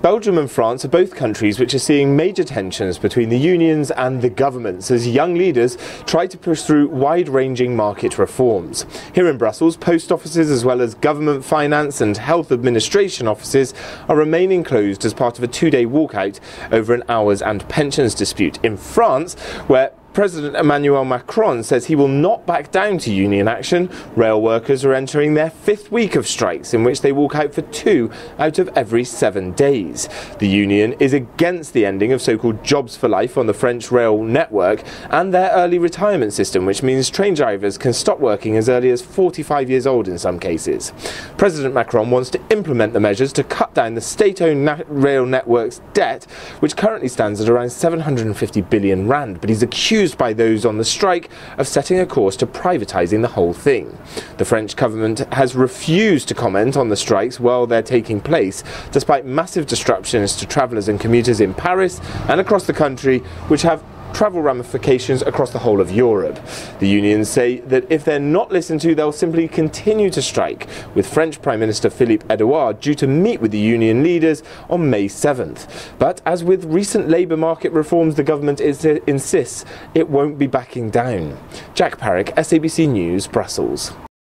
Belgium and France are both countries which are seeing major tensions between the unions and the governments as young leaders try to push through wide-ranging market reforms. Here in Brussels, post offices as well as government finance and health administration offices are remaining closed as part of a two-day walkout over an hours and pensions dispute. In France, where President Emmanuel Macron says he will not back down to union action, rail workers are entering their fifth week of strikes in which they walk out for 2 out of every 7 days. The union is against the ending of so-called jobs for life on the French rail network and their early retirement system, which means train drivers can stop working as early as 45 years old in some cases. President Macron wants to implement the measures to cut down the state-owned rail network's debt, which currently stands at around 750 billion rand, but he's accused by those on the strike of setting a course to privatising the whole thing. The French government has refused to comment on the strikes while they're taking place, despite massive disruptions to travellers and commuters in Paris and across the country, which have travel ramifications across the whole of Europe. The unions say that if they're not listened to, they'll simply continue to strike, with French Prime Minister Philippe Edouard due to meet with the union leaders on May 7th. But as with recent labour market reforms, the government insists it won't be backing down. Parrock, SABC News, Brussels.